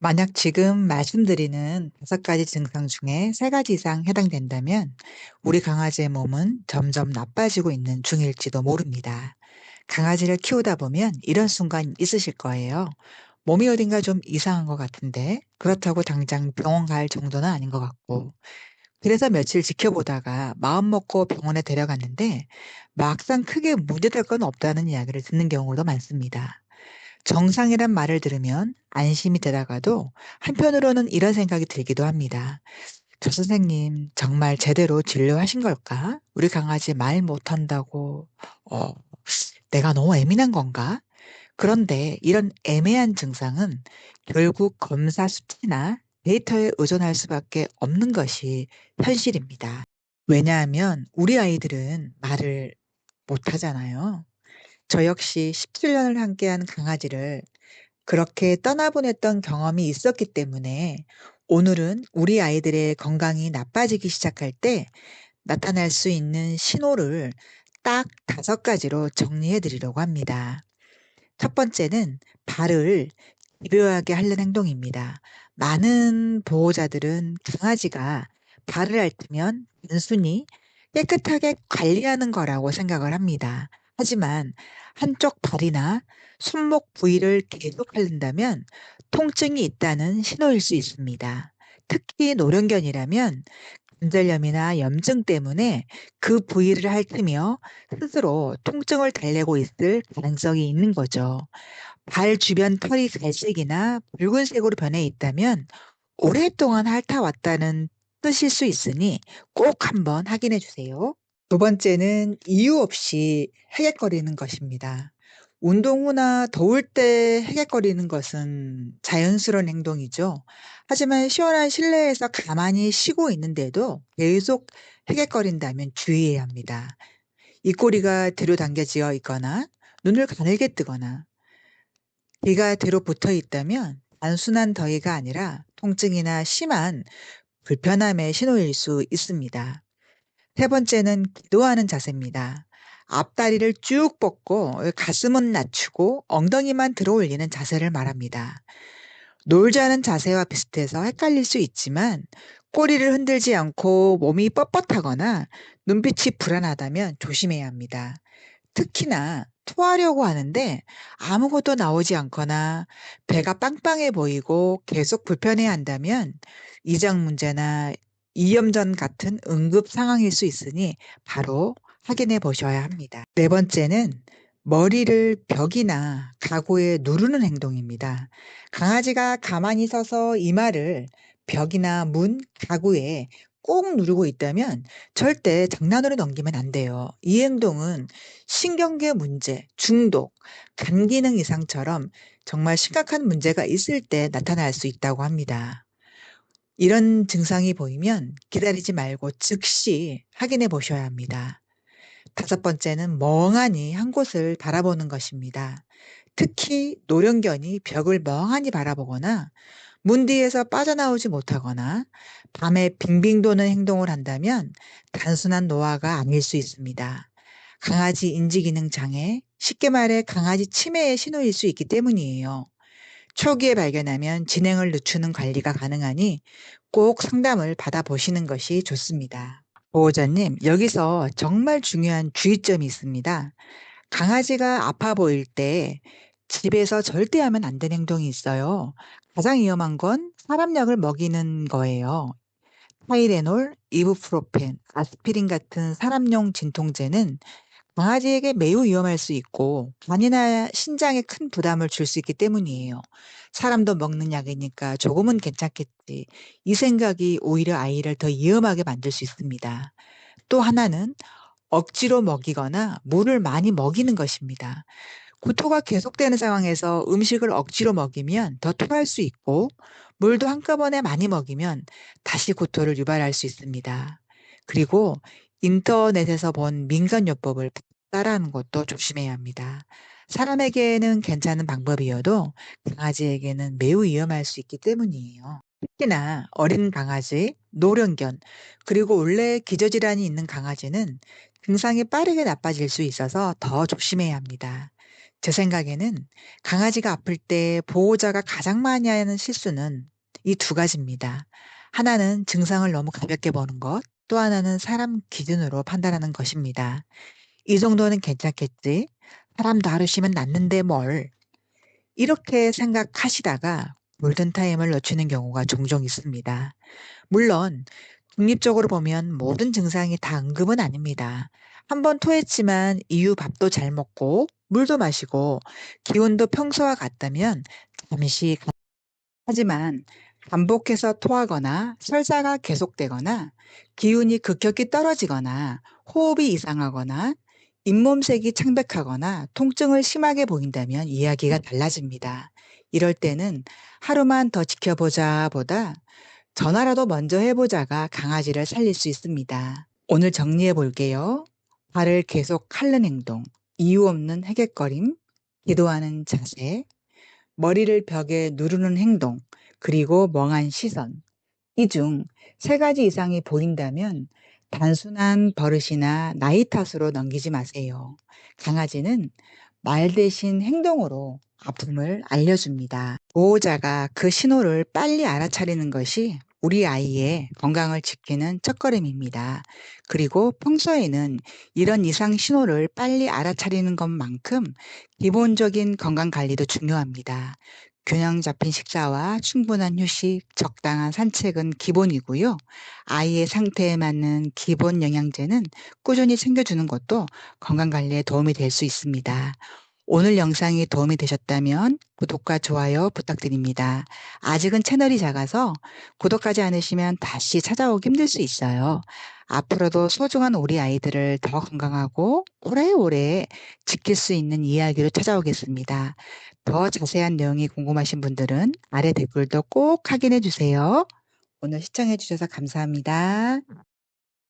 만약 지금 말씀드리는 5가지 증상 중에 3가지 이상 해당된다면 우리 강아지의 몸은 점점 나빠지고 있는 중일지도 모릅니다. 강아지를 키우다 보면 이런 순간 있으실 거예요. 몸이 어딘가 좀 이상한 것 같은데 그렇다고 당장 병원 갈 정도는 아닌 것 같고 그래서 며칠 지켜보다가 마음 먹고 병원에 데려갔는데 막상 크게 문제될 건 없다는 이야기를 듣는 경우도 많습니다. 정상이란 말을 들으면 안심이 되다가도 한편으로는 이런 생각이 들기도 합니다. 저 선생님 정말 제대로 진료하신 걸까? 우리 강아지 말 못한다고 어, 내가 너무 예민한 건가? 그런데 이런 애매한 증상은 결국 검사 수치나 데이터에 의존할 수밖에 없는 것이 현실입니다. 왜냐하면 우리 아이들은 말을 못하잖아요. 저 역시 17년을 함께한 강아지를 그렇게 떠나보냈던 경험이 있었기 때문에 오늘은 우리 아이들의 건강이 나빠지기 시작할 때 나타날 수 있는 신호를 딱 5가지로 정리해 드리려고 합니다. 첫 번째는 발을 집요하게 하려는 행동입니다. 많은 보호자들은 강아지가 발을 핥으면 단순히 깨끗하게 관리하는 거라고 생각을 합니다. 하지만 한쪽 발이나 손목 부위를 계속 핥는다면 통증이 있다는 신호일 수 있습니다. 특히 노령견이라면 관절염이나 염증 때문에 그 부위를 핥으며 스스로 통증을 달래고 있을 가능성이 있는 거죠. 발 주변 털이 갈색이나 붉은색으로 변해 있다면 오랫동안 핥아왔다는 뜻일 수 있으니 꼭 한번 확인해 주세요. 두 번째는 이유 없이 헤갰거리는 것입니다. 운동 후나 더울 때 헤갰거리는 것은 자연스러운 행동이죠. 하지만 시원한 실내에서 가만히 쉬고 있는데도 계속 헤갰거린다면 주의해야 합니다. 입꼬리가 뒤로 당겨지어 있거나 눈을 가늘게 뜨거나 귀가 뒤로 붙어 있다면 단순한 더위가 아니라 통증이나 심한 불편함의 신호일 수 있습니다. 세 번째는 기도하는 자세입니다. 앞다리를 쭉 뻗고 가슴은 낮추고 엉덩이만 들어 올리는 자세를 말합니다. 놀자는 자세와 비슷해서 헷갈릴 수 있지만 꼬리를 흔들지 않고 몸이 뻣뻣하거나 눈빛이 불안하다면 조심해야 합니다. 특히나 토하려고 하는데 아무것도 나오지 않거나 배가 빵빵해 보이고 계속 불편해 한다면 위장 문제나 이염전 같은 응급 상황일 수 있으니 바로 확인해 보셔야 합니다. 네 번째는 머리를 벽이나 가구에 누르는 행동입니다. 강아지가 가만히 서서 이마를 벽이나 문, 가구에 꼭 누르고 있다면 절대 장난으로 넘기면 안 돼요. 이 행동은 신경계 문제, 중독, 간 기능 이상처럼 정말 심각한 문제가 있을 때 나타날 수 있다고 합니다. 이런 증상이 보이면 기다리지 말고 즉시 확인해 보셔야 합니다. 5번째는 멍하니 한 곳을 바라보는 것입니다. 특히 노령견이 벽을 멍하니 바라보거나 문 뒤에서 빠져나오지 못하거나 밤에 빙빙 도는 행동을 한다면 단순한 노화가 아닐 수 있습니다. 강아지 인지기능 장애, 쉽게 말해 강아지 치매의 신호일 수 있기 때문이에요. 초기에 발견하면 진행을 늦추는 관리가 가능하니 꼭 상담을 받아보시는 것이 좋습니다. 보호자님, 여기서 정말 중요한 주의점이 있습니다. 강아지가 아파 보일 때 집에서 절대 하면 안 되는 행동이 있어요. 가장 위험한 건 사람약을 먹이는 거예요. 타이레놀, 이부프로펜, 아스피린 같은 사람용 진통제는 강아지에게 매우 위험할 수 있고 간이나 신장에 큰 부담을 줄 수 있기 때문이에요. 사람도 먹는 약이니까 조금은 괜찮겠지. 이 생각이 오히려 아이를 더 위험하게 만들 수 있습니다. 또 하나는 억지로 먹이거나 물을 많이 먹이는 것입니다. 구토가 계속되는 상황에서 음식을 억지로 먹이면 더 토할 수 있고 물도 한꺼번에 많이 먹이면 다시 구토를 유발할 수 있습니다. 그리고 인터넷에서 본 민간요법을 따라하는 것도 조심해야 합니다. 사람에게는 괜찮은 방법이어도 강아지에게는 매우 위험할 수 있기 때문이에요. 특히나 어린 강아지, 노령견, 그리고 원래 기저질환이 있는 강아지는 증상이 빠르게 나빠질 수 있어서 더 조심해야 합니다. 제 생각에는 강아지가 아플 때 보호자가 가장 많이 하는 실수는 이 두 가지입니다. 하나는 증상을 너무 가볍게 보는 것, 또 하나는 사람 기준으로 판단하는 것입니다. 이 정도는 괜찮겠지? 사람도 하루 쉬면 낫는데 뭘. 이렇게 생각하시다가 골든타임을 놓치는 경우가 종종 있습니다. 물론 중립적으로 보면 모든 증상이 다 응급은 아닙니다. 한 번 토했지만 이후 밥도 잘 먹고 물도 마시고 기온도 평소와 같다면 잠시 하지만 반복해서 토하거나 설사가 계속되거나 기운이 급격히 떨어지거나 호흡이 이상하거나 잇몸색이 창백하거나 통증을 심하게 보인다면 이야기가 달라집니다. 이럴 때는 하루만 더 지켜보자 보다 전화라도 먼저 해보자가 강아지를 살릴 수 있습니다. 오늘 정리해 볼게요. 발을 계속 핥는 행동, 이유 없는 헤갯거림, 기도하는 자세, 머리를 벽에 누르는 행동, 그리고 멍한 시선. 이 중 세 가지 이상이 보인다면 단순한 버릇이나 나이 탓으로 넘기지 마세요. 강아지는 말 대신 행동으로 아픔을 알려줍니다. 보호자가 그 신호를 빨리 알아차리는 것이 우리 아이의 건강을 지키는 첫걸음입니다. 그리고 평소에는 이런 이상 신호를 빨리 알아차리는 것만큼 기본적인 건강 관리도 중요합니다. 균형 잡힌 식사와 충분한 휴식, 적당한 산책은 기본이고요. 아이의 상태에 맞는 기본 영양제는 꾸준히 챙겨주는 것도 건강 관리에 도움이 될 수 있습니다. 오늘 영상이 도움이 되셨다면 구독과 좋아요 부탁드립니다. 아직은 채널이 작아서 구독하지 않으시면 다시 찾아오기 힘들 수 있어요. 앞으로도 소중한 우리 아이들을 더 건강하고 오래오래 지킬 수 있는 이야기로 찾아오겠습니다. 더 자세한 내용이 궁금하신 분들은 아래 댓글도 꼭 확인해 주세요. 오늘 시청해 주셔서 감사합니다.